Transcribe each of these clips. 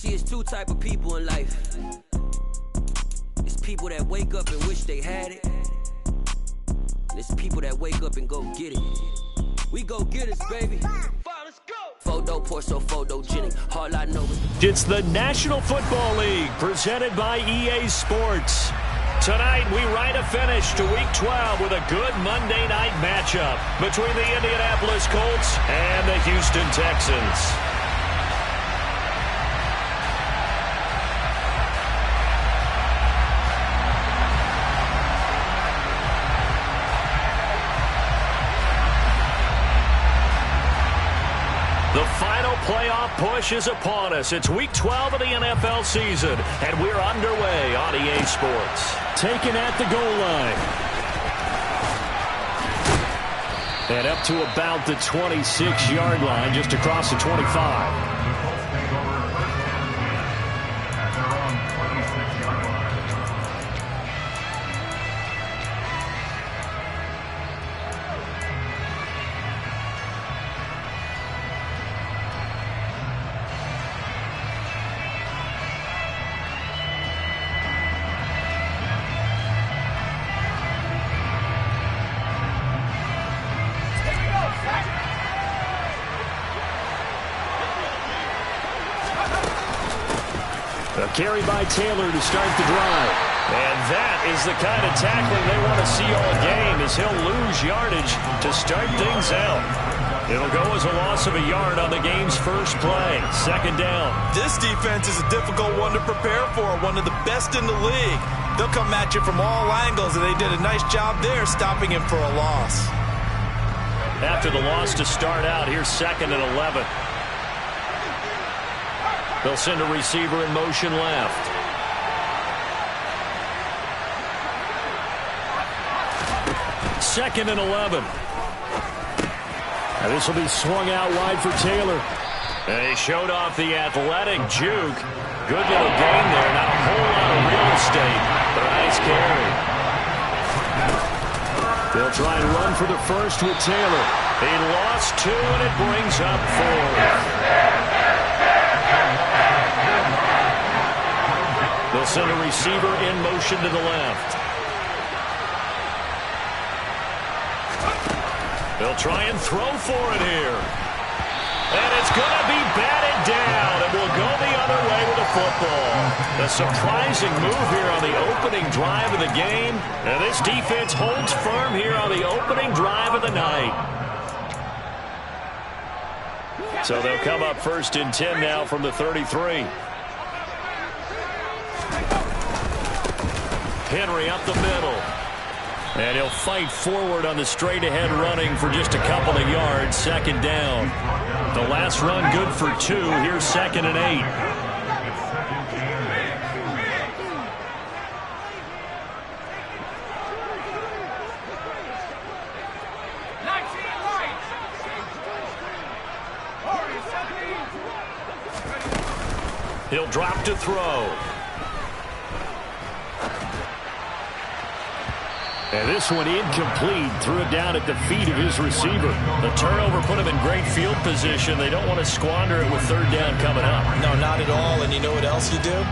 See, it's two type of people in life. It's people that wake up and wish they had it. And it's people that wake up and go get it. We go get it, baby. Let's go. Photo porso photogenic. All I know is it's the National Football League presented by EA Sports. Tonight, we write a finish to Week 12 with a good Monday night matchup between the Indianapolis Colts and the Houston Texans. The final playoff push is upon us. It's Week 12 of the NFL season, and we're underway on EA Sports. Taken at the goal line. And up to about the 26-yard line, just across the 25. A carry by Taylor to start the drive. And that is the kind of tackling they want to see all game, as he'll lose yardage to start things out. It'll go as a loss of a yard on the game's first play. Second down. This defense is a difficult one to prepare for, one of the best in the league. They'll come at you from all angles, and they did a nice job there stopping him for a loss. After the loss to start out, here's 2nd and 11. They'll send a receiver in motion left. Second and 11. Now this will be swung out wide for Taylor. And he showed off the athletic juke. Good little gain there. Not a whole lot of real estate, but a nice carry. They'll try and run for the first with Taylor. He lost 2, and it brings up 4. They'll send a receiver in motion to the left. They'll try and throw for it here. And it's going to be batted down, and we'll go the other way with the football. A surprising move here on the opening drive of the game. And this defense holds firm here on the opening drive of the night. So they'll come up 1st and 10 now from the 33. Henry up the middle. And he'll fight forward on the straight-ahead running for just a couple of yards. Second down. The last run good for 2. Here's 2nd and 8. He'll drop to throw. And this one incomplete. Threw it down at the feet of his receiver. The turnover put him in great field position. They don't want to squander it with 3rd down coming up. No, not at all. And you know what else you do?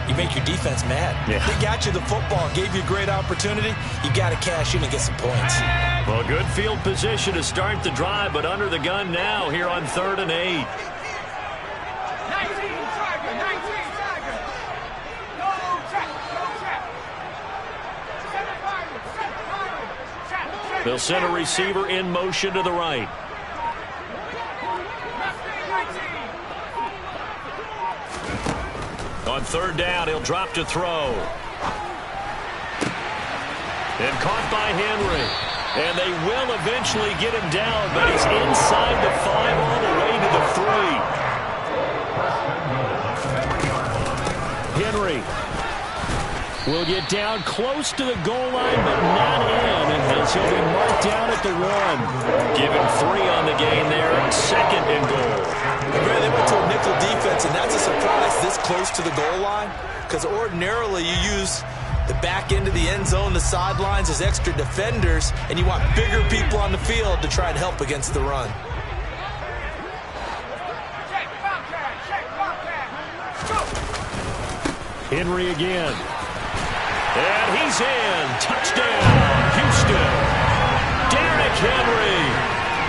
You make your defense mad. Yeah. They got you the football, gave you a great opportunity. You got to cash in and get some points. Well, good field position to start the drive, but under the gun now here on 3rd and 8. They'll send a receiver in motion to the right. On 3rd down, he'll drop to throw. And caught by Henry. And they will eventually get him down, but he's inside the 5 all the way to the 3. Henry will get down close to the goal line, but not in, as he'll be marked down at the 1. Give him 3 on the gain there, 2nd and goal. They went to a nickel defense, and that's a surprise this close to the goal line, because ordinarily you use the back end of the end zone, the sidelines as extra defenders, and you want bigger people on the field to try and help against the run. Henry again. And he's in. Touchdown, Houston. Derrick Henry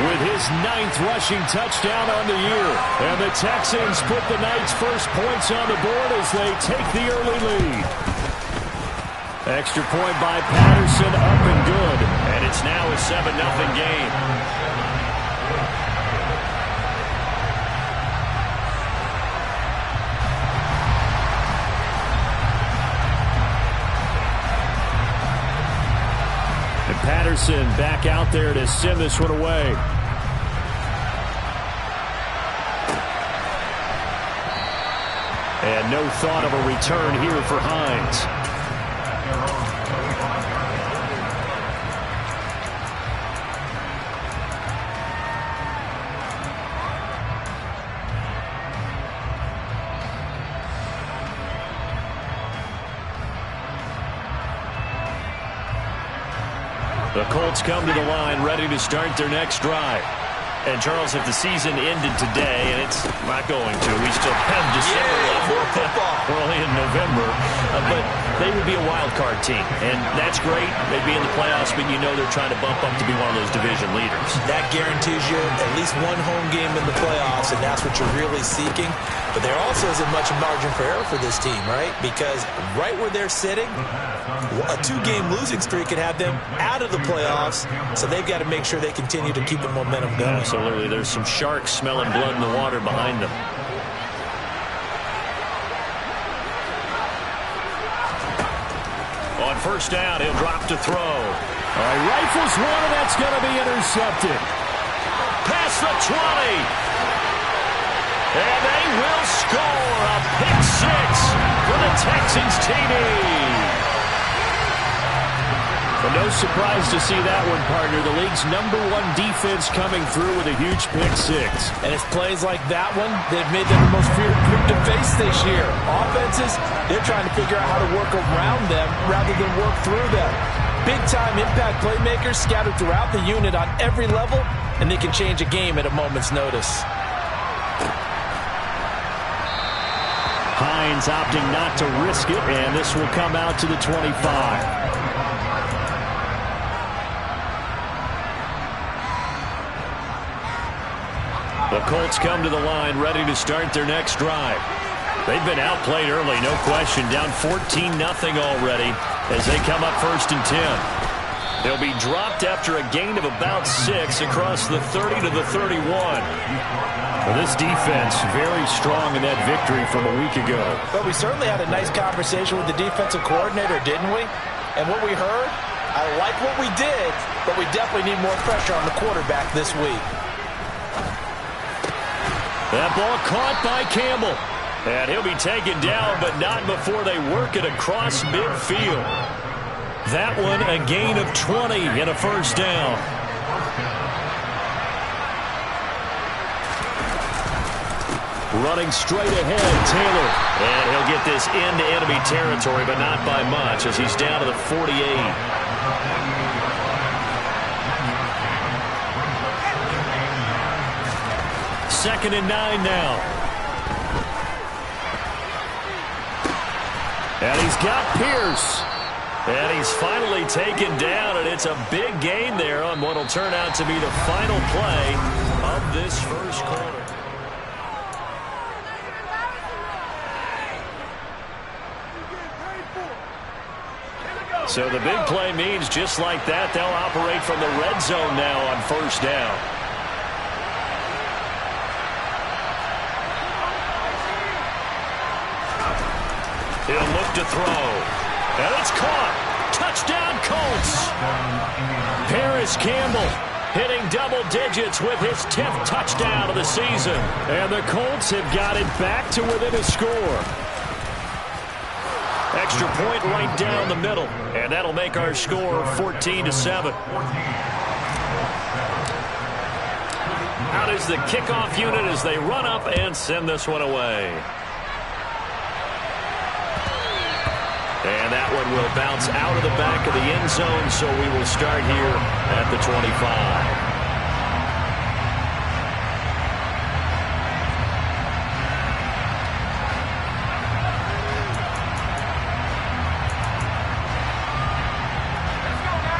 with his 9th rushing touchdown on the year. And the Texans put the night's first points on the board as they take the early lead. Extra point by Patterson, up and good. And it's now a 7-0 game. Patterson back out there to send this one away. And no thought of a return here for Hines. The Colts come to the line ready to start their next drive. And, Charles, if the season ended today, and it's not going to, we still have December left. More football. We're only in November. But they would be a wild card team. And that's great. They'd be in the playoffs, but you know they're trying to bump up to be one of those division leaders. That guarantees you at least one home game in the playoffs, and that's what you're really seeking. But there also isn't much margin for error for this team, right? Because right where they're sitting, a 2-game losing streak could have them out of the playoffs, so they've got to make sure they continue to keep the momentum going. Absolutely. There's some sharks smelling blood in the water behind them. On first down, he'll drop to throw. All right, rifles one, and that's going to be intercepted. Past the 20. And they will score a pick 6 for the Texans TD. But no surprise to see that one, partner. The league's #1 defense coming through with a huge pick 6. And it's plays like that one that have made them the most feared group to face this year. Offenses, they're trying to figure out how to work around them rather than work through them. Big-time impact playmakers scattered throughout the unit on every level, and they can change a game at a moment's notice. Hines opting not to risk it, and this will come out to the 25. The Colts come to the line ready to start their next drive. They've been outplayed early, no question, down 14-0 already as they come up 1st and 10. They'll be dropped after a gain of about 6 across the 30 to the 31. Well, this defense very strong in that victory from a week ago. But we certainly had a nice conversation with the defensive coordinator, didn't we? And what we heard, I like what we did, but we definitely need more pressure on the quarterback this week. That ball caught by Campbell. And he'll be taken down, but not before they work it across midfield. That one a gain of 20 and a first down. Running straight ahead, Taylor. And he'll get this into enemy territory, but not by much as he's down to the 48. Second and 9 now. And he's got Pierce. And he's finally taken down, and it's a big gain there on what will turn out to be the final play of this first quarter. So the big play means just like that, they'll operate from the red zone now on first down. He'll look to throw. And it's caught. Touchdown, Colts. Paris Campbell hitting double digits with his 10th touchdown of the season. And the Colts have got it back to within a score. Extra point right down the middle. And that'll make our score 14-7. Out is the kickoff unit as they run up and send this one away. And that one will bounce out of the back of the end zone, so we will start here at the 25.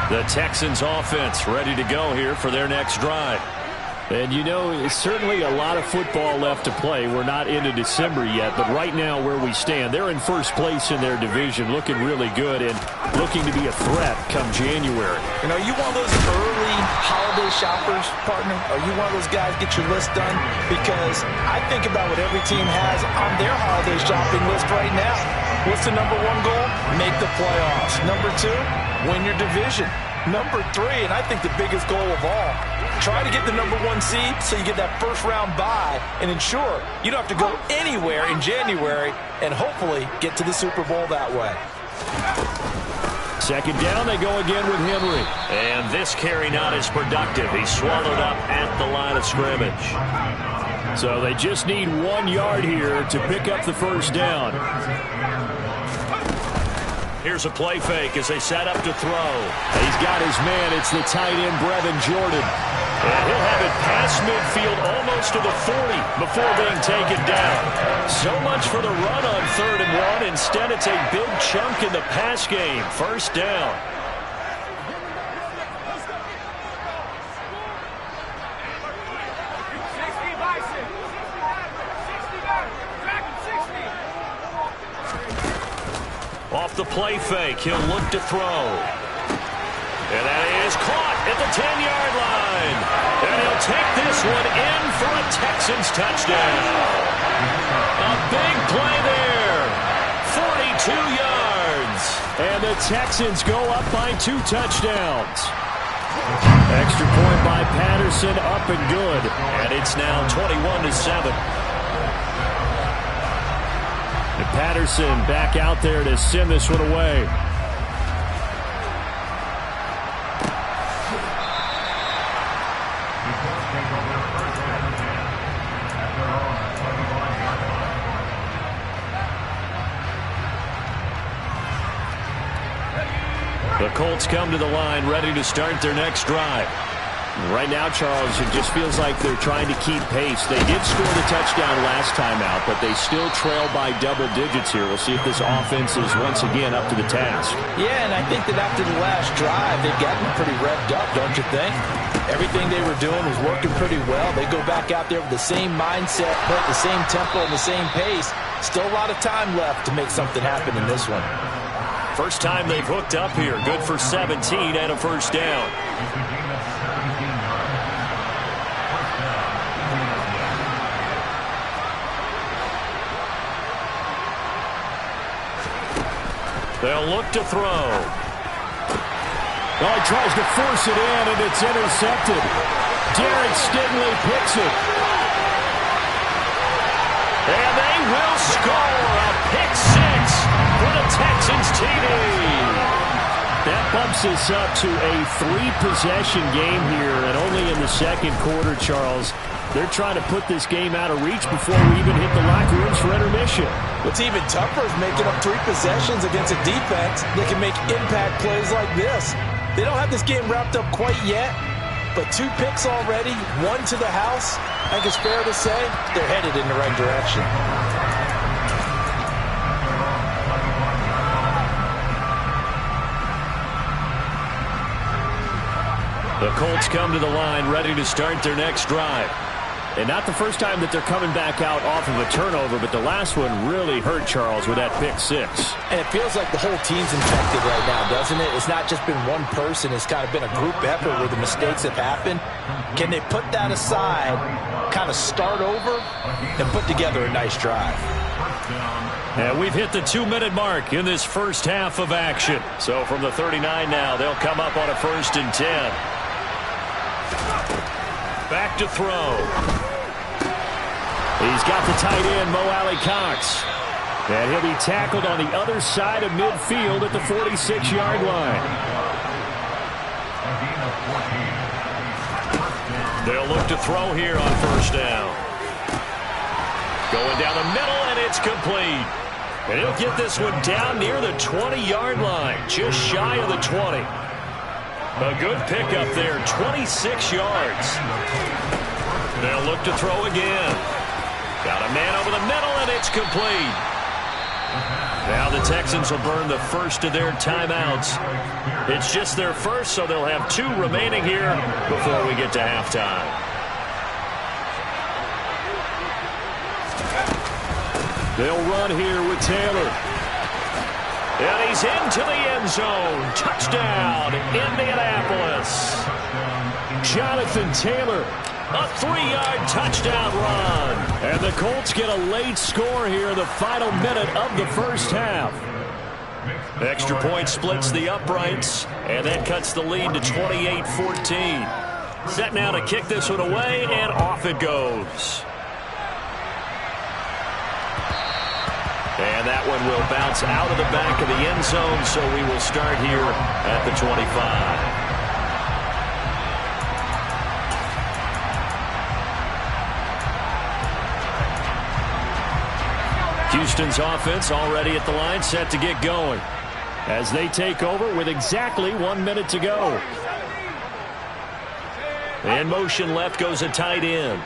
The Texans offense ready to go here for their next drive. And you know, it's certainly a lot of football left to play. We're not into December yet, but right now where we stand, they're in first place in their division, looking really good and looking to be a threat come January. You know, you one of those early holiday shoppers, partner? Are you one of those guys get your list done? Because I think about what every team has on their holiday shopping list right now. What's the number one goal? Make the playoffs. Number two, win your division. Number three, and I think the biggest goal of all, try to get the number one seed so you get that first round bye and ensure you don't have to go anywhere in January and hopefully get to the Super Bowl that way. Second down, they go again with Henry. And this carry not as productive. He's swallowed up at the line of scrimmage. So they just need 1 yard here to pick up the first down. Here's a play fake as they set up to throw. He's got his man. It's the tight end, Brevin Jordan. And he'll have it past midfield almost to the 40 before being taken down. So much for the run on 3rd and 1. Instead, it's a big chunk in the pass game. First down. Off the play fake, he'll look to throw. And that is caught at the 10-yard line. And he'll take this one in for a Texans touchdown. A big play there. 42 yards. And the Texans go up by 2 touchdowns. Extra point by Patterson, up and good. And it's now 21-7. And Patterson back out there to send this one away. The Colts come to the line ready to start their next drive. Right now, Charles, it just feels like they're trying to keep pace. They did score the touchdown last time out, but they still trail by double digits here. We'll see if this offense is once again up to the task. Yeah, and I think that after the last drive, they've gotten pretty revved up, don't you think? Everything they were doing was working pretty well. They go back out there with the same mindset, put the same tempo and the same pace. Still a lot of time left to make something happen in this one. First time they've hooked up here. Good for 17 and a first down. They'll look to throw. Well, he tries to force it in, and it's intercepted. Derek Stingley picks it. And they will score a pick six for the Texans TD. That bumps us up to a 3-possession game here, and only in the second quarter, Charles. They're trying to put this game out of reach before we even hit the locker rooms for intermission. What's even tougher is making up 3 possessions against a defense that can make impact plays like this. They don't have this game wrapped up quite yet, but 2 picks already, 1 to the house. I think it's fair to say they're headed in the right direction. The Colts come to the line ready to start their next drive. And not the first time that they're coming back out off of a turnover, but the last one really hurt Charles with that pick 6. And it feels like the whole team's infected right now, doesn't it? It's not just been one person. It's kind of been a group effort where the mistakes have happened. Can they put that aside, kind of start over, and put together a nice drive? And we've hit the 2-minute mark in this first half of action. So from the 39 now, they'll come up on a 1st and 10. Back to throw. He's got the tight end, Mo Alley-Cox. And he'll be tackled on the other side of midfield at the 46-yard line. They'll look to throw here on 1st down. Going down the middle, and it's complete. And he'll get this one down near the 20-yard line, just shy of the 20. A good pickup there, 26 yards. They'll look to throw again. Got a man over the middle, and it's complete. Now the Texans will burn the first of their timeouts. It's just their first, so they'll have 2 remaining here before we get to halftime. They'll run here with Taylor. And he's into the end zone. Touchdown, Indianapolis. Jonathan Taylor. A 3-yard touchdown run. And the Colts get a late score here in the final minute of the first half. Extra point splits the uprights, and that cuts the lead to 28-14. Set now to kick this one away, and off it goes. And that one will bounce out of the back of the end zone, so we will start here at the 25. Houston's offense already at the line, set to get going as they take over with exactly 1 minute to go. In motion left goes a tight end.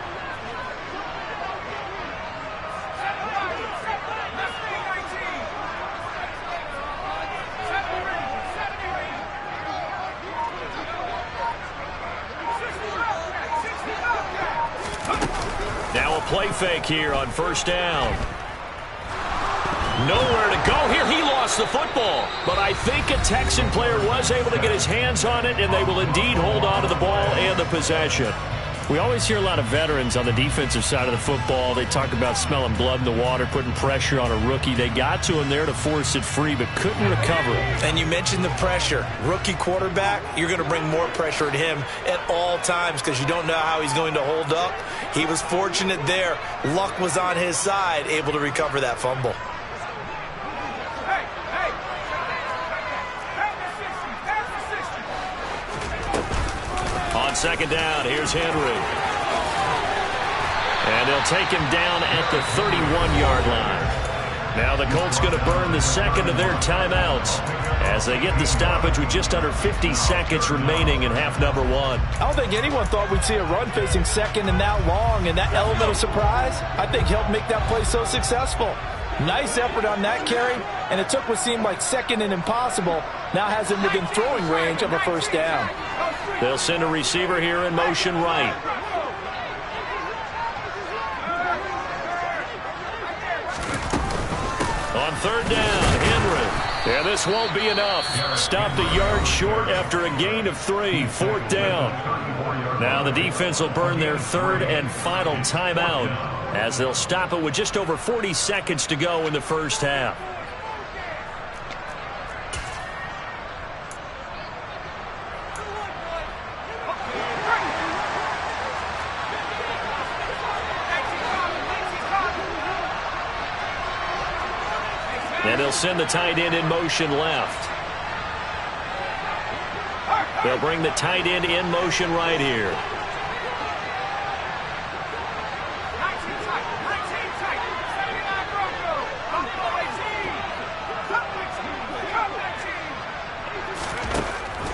Now a play fake here on first down. Nowhere to go here. He lost the football. But I think a Texan player was able to get his hands on it, and they will indeed hold on to the ball and the possession. We always hear a lot of veterans on the defensive side of the football. They talk about smelling blood in the water, putting pressure on a rookie. They got to him there to force it free, but couldn't recover. And you mentioned the pressure. Rookie quarterback, you're going to bring more pressure at him at all times because you don't know how he's going to hold up. He was fortunate there. Luck was on his side, able to recover that fumble. On second down, here's Henry. And they'll take him down at the 31-yard line. Now the Colts going to burn the second of their timeouts as they get the stoppage with just under 50 seconds remaining in half number 1. I don't think anyone thought we'd see a run facing second and that long, and that element of surprise, I think, helped make that play so successful. Nice effort on that carry, and it took what seemed like second and impossible, now has him within throwing range of a first down. They'll send a receiver here in motion right. On third down, Henry. Yeah, this won't be enough. Stopped a yard short after a gain of 3. Fourth down. Now the defense will burn their third and final timeout as they'll stop it with just over 40 seconds to go in the first half. And they'll send the tight end in motion left. They'll bring the tight end in motion right here.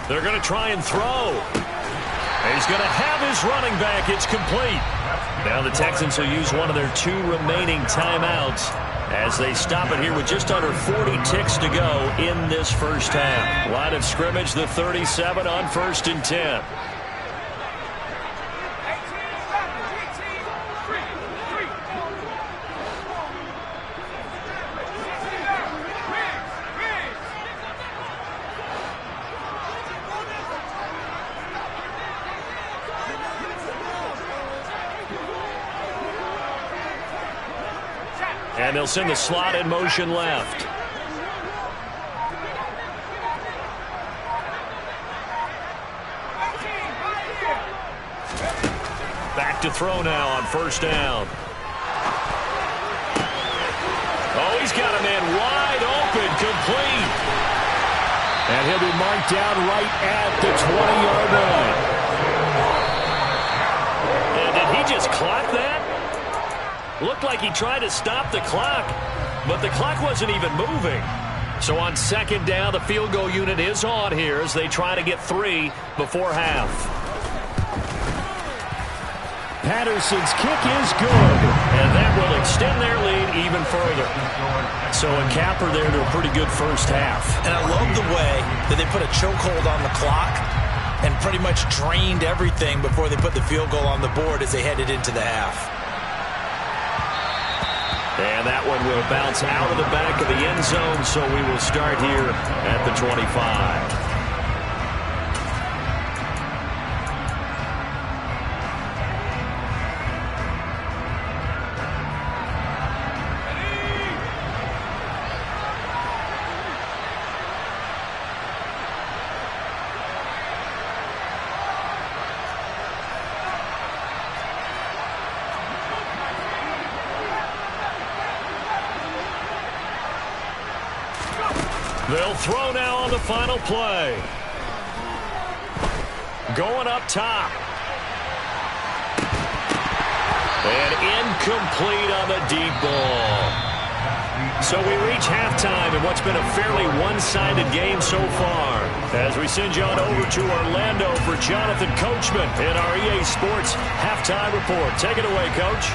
They're going to try and throw. And he's going to have his running back. It's complete. Now the Texans will use one of their 2 remaining timeouts as they stop it here with just under 40 ticks to go in this first half. Line of scrimmage, the 37 on 1st and 10. And they'll send the slot in motion left. Back to throw now on first down. Oh, he's got a man wide open, complete. And he'll be marked down right at the 20-yard line. And did he just clock that? Looked like he tried to stop the clock, but the clock wasn't even moving. So on second down, the field goal unit is on here as they try to get 3 before half. Patterson's kick is good. And that will extend their lead even further. So a capper there to a pretty good first half. And I love the way that they put a chokehold on the clock and pretty much drained everything before they put the field goal on the board as they headed into the half. And that one will bounce out of the back of the end zone, so we will start here at the 25. They'll throw now on the final play. Going up top. And incomplete on the deep ball. So we reach halftime in what's been a fairly one-sided game so far. As we send you on over to Orlando for Jonathan Coachman in our EA Sports Halftime Report. Take it away, Coach.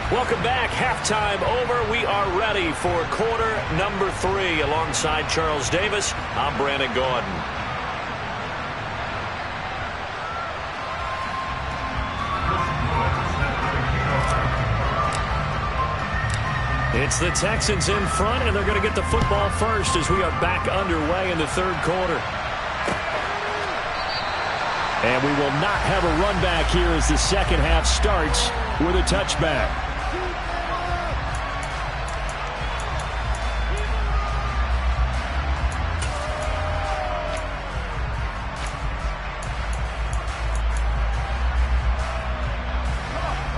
Welcome back. Halftime over. We are ready for quarter number 3. Alongside Charles Davis, I'm Brandon Gordon. It's the Texans in front, and they're going to get the football first as we are back underway in the third quarter. And we will not have a run back here as the second half starts with a touchback.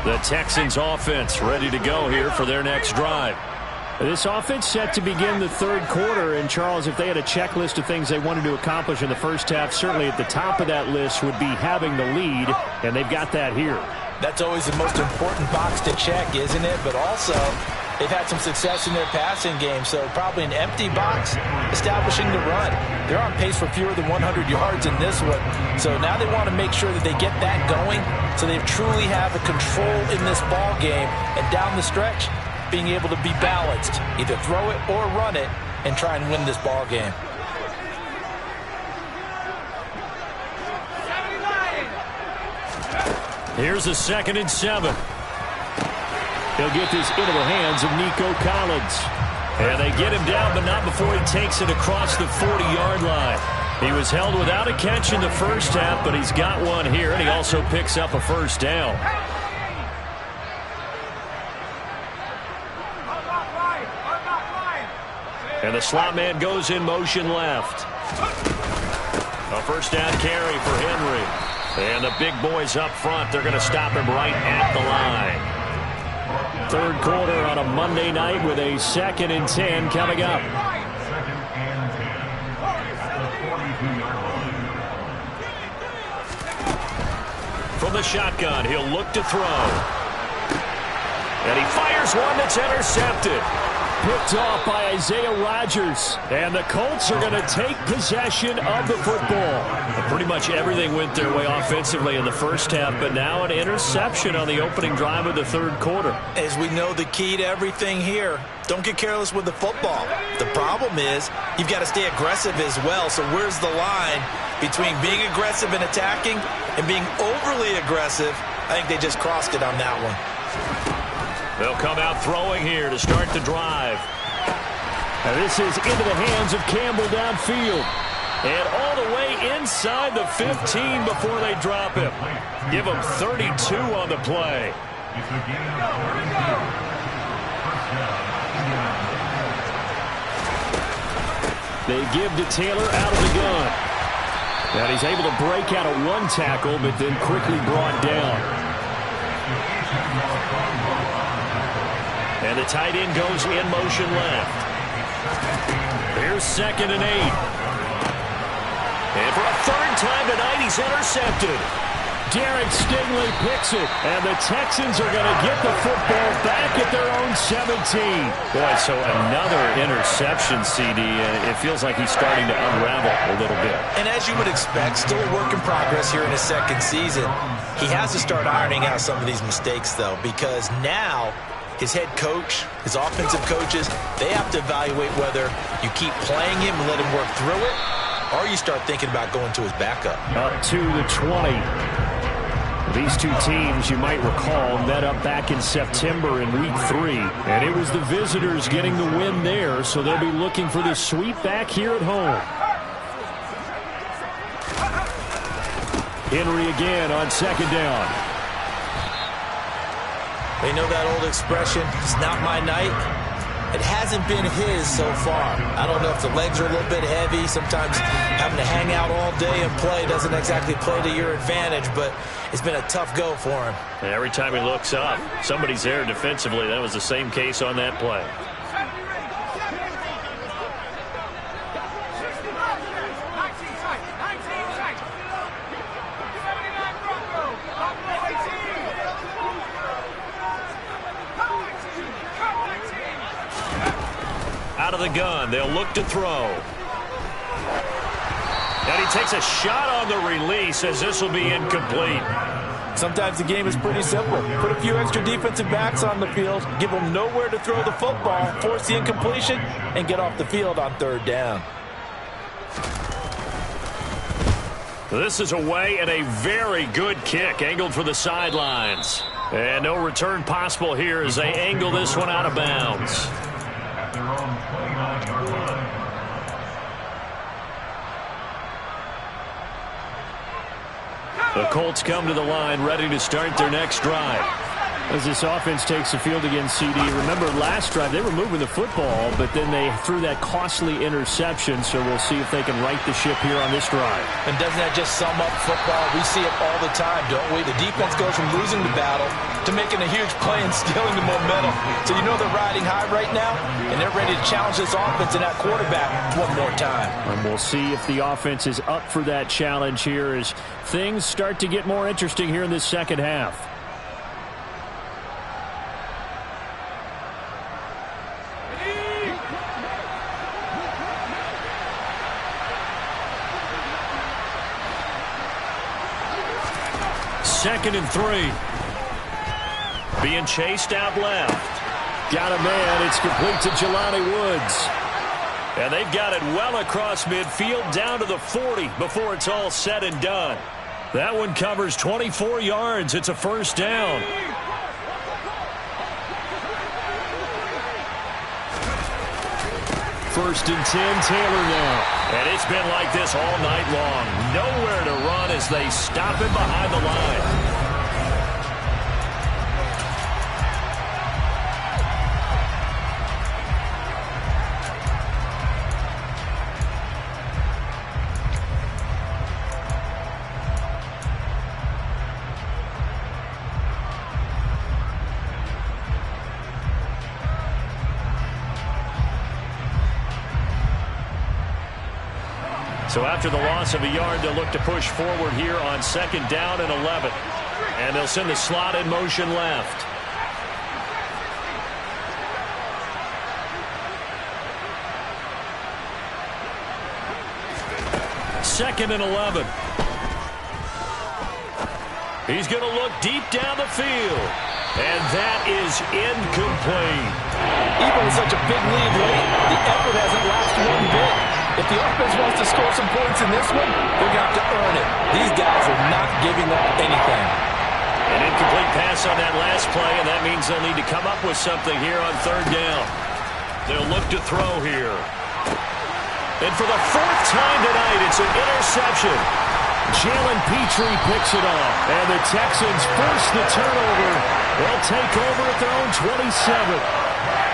The Texans offense ready to go here for their next drive. This offense set to begin the third quarter. And, Charles, if they had a checklist of things they wanted to accomplish in the first half, certainly at the top of that list would be having the lead, and they've got that here. That's always the most important box to check, isn't it? But also, they've had some success in their passing game, so probably an empty box establishing the run. They're on pace for fewer than 100 yards in this one, so now they want to make sure that they get that going so they truly have a control in this ball game, and down the stretch, being able to be balanced, either throw it or run it, and try and win this ball game. Here's a 2nd and 7. He'll get this into the hands of Nico Collins. And they get him down, but not before he takes it across the 40-yard line. He was held without a catch in the first half, but he's got one here, and he also picks up a first down. And the slot man goes in motion left. A first down carry for Henry. And the big boys up front, they're going to stop him right at the line. Third quarter on a Monday night with a 2nd and 10 coming up. From the shotgun, he'll look to throw. And he fires one that's intercepted. Picked off by Isaiah Rodgers. And the Colts are going to take possession of the football. Pretty much everything went their way offensively in the first half, but now an interception on the opening drive of the third quarter. As we know, the key to everything here, don't get careless with the football. The problem is you've got to stay aggressive as well. So where's the line between being aggressive and attacking and being overly aggressive? I think they just crossed it on that one. They'll come out throwing here to start the drive. And this is into the hands of Campbell downfield. And all the way inside the 15 before they drop him. Give him 32 on the play. They give to Taylor out of the gun. And he's able to break out of one tackle, but then quickly brought down. And the tight end goes in motion left. Here's 2nd and 8. And for a third time tonight, he's intercepted. Derek Stingley picks it, and the Texans are going to get the football back at their own 17. Boy, so another interception, CD, and it feels like he's starting to unravel a little bit. And as you would expect, still a work in progress here in his second season. He has to start ironing out some of these mistakes, though, because now his head coach, his offensive coaches, they have to evaluate whether you keep playing him and let him work through it, or you start thinking about going to his backup. Up to the 20. These two teams, you might recall, met up back in September in Week 3. And it was the visitors getting the win there, so they'll be looking for the sweep back here at home. Henry again on second down. They know that old expression, it's not my night. It hasn't been his so far. I don't know if the legs are a little bit heavy. Sometimes having to hang out all day and play doesn't exactly play to your advantage, but it's been a tough go for him. And every time he looks up, somebody's there defensively. That was the same case on that play. Out of the gun, they'll look to throw. And he takes a shot on the release as this will be incomplete. Sometimes the game is pretty simple. Put a few extra defensive backs on the field, give them nowhere to throw the football, force the incompletion, and get off the field on third down. This is away and a very good kick, angled for the sidelines. And no return possible here as they angle this one out of bounds. The Colts come to the line ready to start their next drive. As this offense takes the field against CD, remember last drive they were moving the football, but then they threw that costly interception, so we'll see if they can right the ship here on this drive. And doesn't that just sum up football? We see it all the time, don't we? The defense goes from losing the battle to making a huge play and stealing the momentum. So you know they're riding high right now, and they're ready to challenge this offense and that quarterback one more time. And we'll see if the offense is up for that challenge here as things start to get more interesting here in this second half. Second and 3. Being chased out left. Got a man. It's complete to Jelani Woods. And they've got it well across midfield down to the 40 before it's all said and done. That one covers 24 yards. It's a first down. First and 10, Taylor now. And it's been like this all night long. Nowhere to run as they stop him behind the line. So after the loss of a yard, they'll look to push forward here on second down and 11. And they'll send the slot in motion left. Second and 11. He's going to look deep down the field. And that is incomplete. Even with such a big lead late, the effort hasn't lasted one bit. If the offense wants to score some points in this one, they're going to have to earn it. These guys are not giving up anything. An incomplete pass on that last play, and that means they'll need to come up with something here on third down. They'll look to throw here. And for the fourth time tonight, it's an interception. Jalen Petrie picks it off, and the Texans force the turnover. They'll take over at their own 27.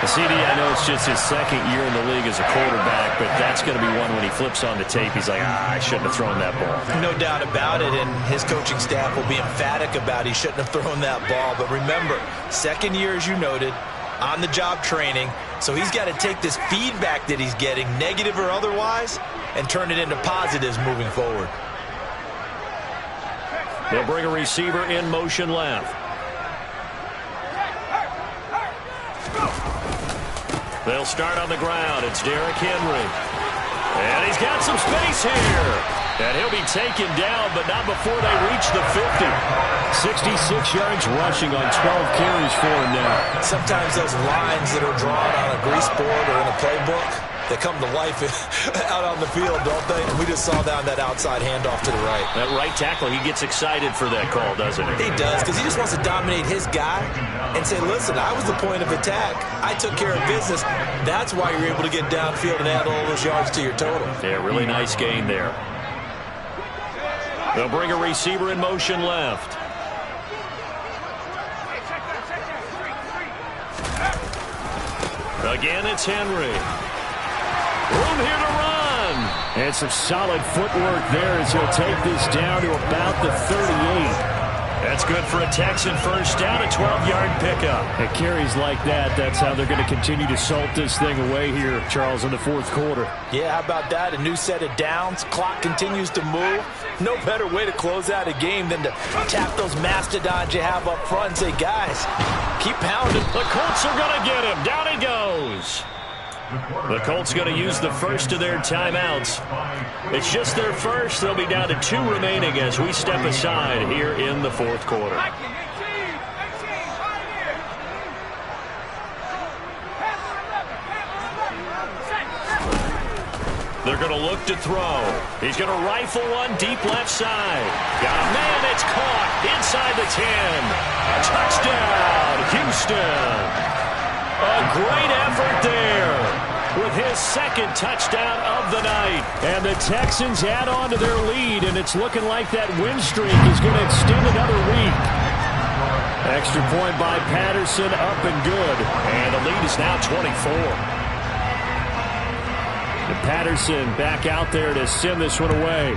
CD, I know it's just his second year in the league as a quarterback, but that's going to be one when he flips on the tape. He's like, I shouldn't have thrown that ball. No doubt about it, and his coaching staff will be emphatic about he shouldn't have thrown that ball. But remember, second year, as you noted, on-the-job training, so he's got to take this feedback that he's getting, negative or otherwise, and turn it into positives moving forward. They'll bring a receiver in motion left. They'll start on the ground. It's Derrick Henry. And he's got some space here. And he'll be taken down, but not before they reach the 50. 66 yards rushing on 12 carries for him now. Sometimes those lines that are drawn on a grease board or in a playbook, they come to life out on the field, don't they? And we just saw that on that outside handoff to the right. That right tackle, he gets excited for that call, doesn't he? He does, because he just wants to dominate his guy and say, listen, I was the point of attack. I took care of business. That's why you're able to get downfield and add all those yards to your total. Yeah, really nice gain there. They'll bring a receiver in motion left. Again, it's Henry. Room here to run. And some solid footwork there as he'll take this down to about the 38. That's good for a Texan first down, a 12-yard pickup. At carries like that, that's how they're going to continue to salt this thing away here, Charles, in the fourth quarter. Yeah, how about that? A new set of downs. Clock continues to move. No better way to close out a game than to tap those mastodons you have up front and say, guys, keep pounding. The Colts are going to get him. Down he goes. The Colts going to use the first of their timeouts. It's just their first. They'll be down to 2 remaining as we step aside here in the fourth quarter. They're going to look to throw. He's going to rifle one deep left side. Got a man, it's caught inside the 10. Touchdown, Houston. A great effort there with his second touchdown of the night. And the Texans add on to their lead, and it's looking like that win streak is going to extend another week. Extra point by Patterson, up and good. And the lead is now 24. And Patterson back out there to send this one away.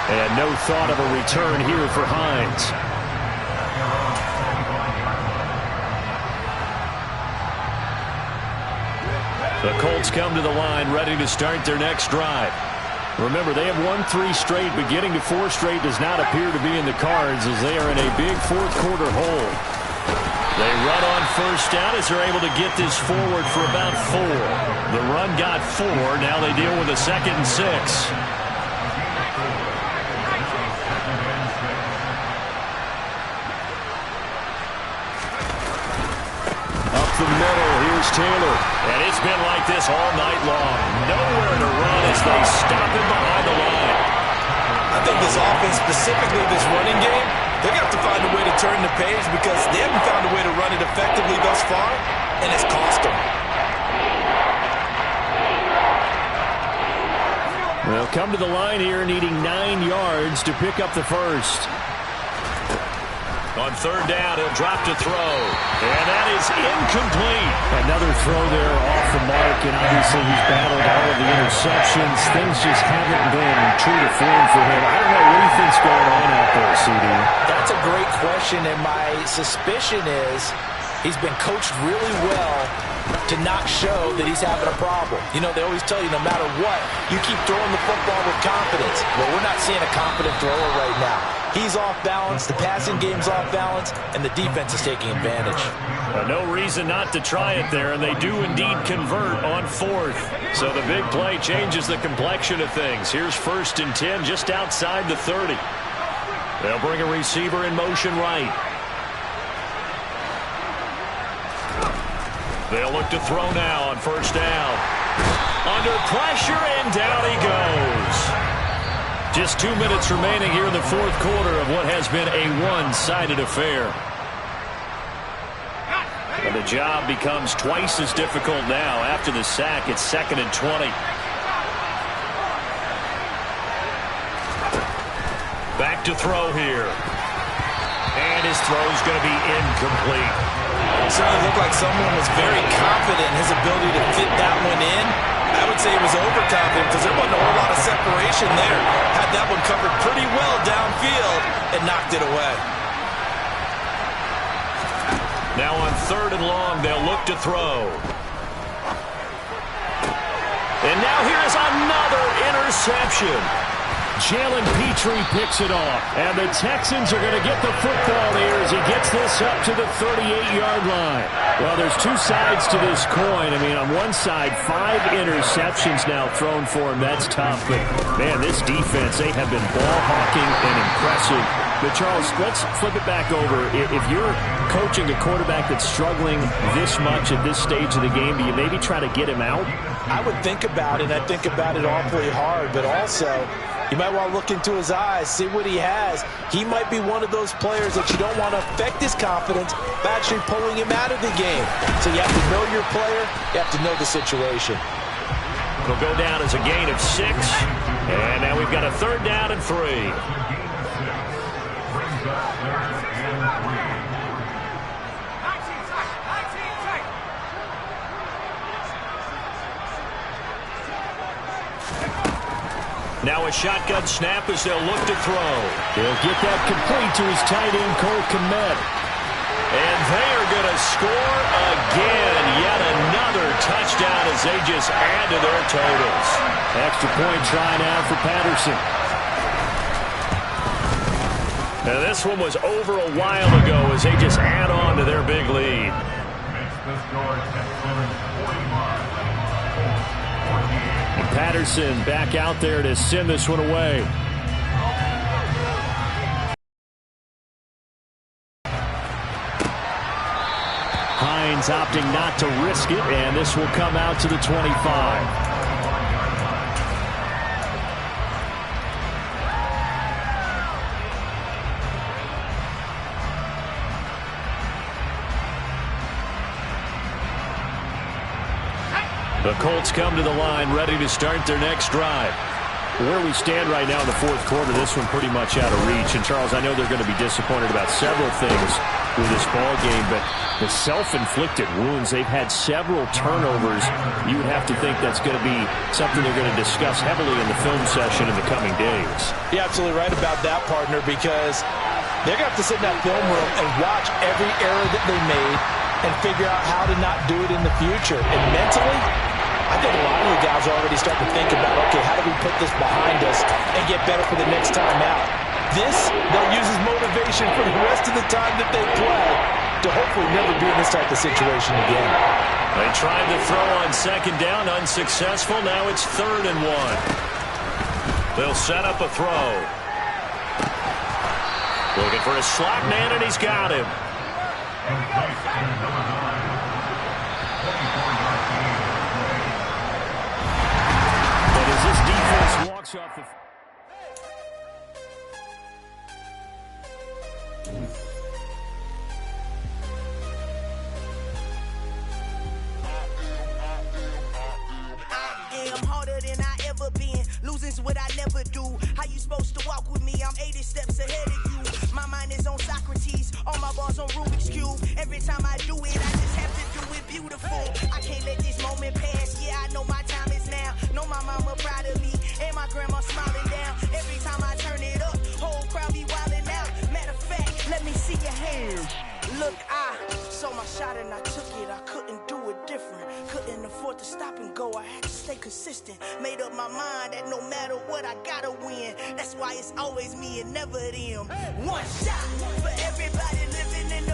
And no thought of a return here for Hines. The Colts come to the line ready to start their next drive. Remember, they have won 3 straight, but getting to 4 straight does not appear to be in the cards as they are in a big fourth quarter hole. They run on first down as they're able to get this forward for about 4. The run got 4. Now they deal with a 2nd and 6. The middle, here's Taylor. And it's been like this all night long. Nowhere to run as they stop him behind the line. I think this offense, specifically this running game, they're going to have to find a way to turn the page because they haven't found a way to run it effectively thus far, and it's cost them. They'll come to the line here needing 9 yards to pick up the first. On third down, he'll drop to throw. And that is incomplete. Another throw there off the mark, and obviously he's battled all of the interceptions. Things just haven't been true to form for him. I don't know what he thinks going on out there, CD. That's a great question, and my suspicion is he's been coached really well to not show that he's having a problem. You know, they always tell you no matter what, you keep throwing the football with confidence. Well, we're not seeing a confident thrower right now. He's off balance, the passing game's off balance, and the defense is taking advantage. No reason not to try it there, and they do indeed convert on 4th. So the big play changes the complexion of things. Here's 1st and 10 just outside the 30. They'll bring a receiver in motion right. They'll look to throw now on first down. Under pressure, and down he goes. Just 2 minutes remaining here in the fourth quarter of what has been a one-sided affair. And the job becomes twice as difficult now. After the sack, it's 2nd and 20. Back to throw here. And his throw's going to be incomplete. It certainly looked like someone was very confident in his ability to fit that one in. I would say he was overconfident because there wasn't a whole lot of separation there. Had that one covered pretty well downfield and knocked it away. Now on 3rd and long, they'll look to throw. And now here is another interception. Jalen Petrie picks it off. And the Texans are going to get the football here as he gets this up to the 38-yard line. Well, there's two sides to this coin. I mean, on one side, 5 interceptions now thrown for him. That's tough. But, man, this defense, they have been ball hawking and impressive. But, Charles, let's flip it back over. If you're coaching a quarterback that's struggling this much at this stage of the game, do you maybe try to get him out? I would think about it. I think about it awfully hard. But also, you might want to look into his eyes, see what he has. He might be one of those players that you don't want to affect his confidence by actually pulling him out of the game. So you have to know your player. You have to know the situation. It'll go down as a gain of 6. And now we've got a 3rd down and 3. Now a shotgun snap as they'll look to throw. He'll get that complete to his tight end, Cole Kmet. And they are going to score again. Yet another touchdown as they just add to their totals. Extra point try now for Patterson. Now this one was over a while ago as they just add on to their big lead. Patterson back out there to send this one away. Hines opting not to risk it, and this will come out to the 25. The Colts come to the line, ready to start their next drive. Where we stand right now in the 4th quarter, this one pretty much out of reach. And, Charles, I know they're going to be disappointed about several things with this ball game, but the self-inflicted wounds, they've had several turnovers. You would have to think that's going to be something they're going to discuss heavily in the film session in the coming days. You're absolutely right about that, partner, because they're going to have to sit in that film room and watch every error that they made and figure out how to not do it in the future. And mentally, I think a lot of the guys are already starting to think about, okay, how do we put this behind us and get better for the next time out? This, they'll use as motivation for the rest of the time that they play to hopefully never be in this type of situation again. They tried to throw on 2nd down, unsuccessful. Now it's 3rd and 1. They'll set up a throw. Looking for a slot man, and he's got him. But as this defense walks off the... I'm harder than I ever been. Losing's what I never do. How you supposed to walk with me? I'm 80 steps ahead of you. My mind is on Socrates. All my bars on Rubik's Cube. Every time I do it, I just have to do it beautiful. I can't let this moment pass. Yeah, I know my time is now. Know my mama proud of me. And my grandma smiling down. Every time I turn it up, whole crowd be wilding out. Matter of fact, let me see your hands. Look, I saw my shot and I took it. I couldn't do it different. Couldn't afford to stop and go. I had to stay consistent. Made up my mind that no matter what, I gotta win. That's why it's always me and never them. One shot for everybody living.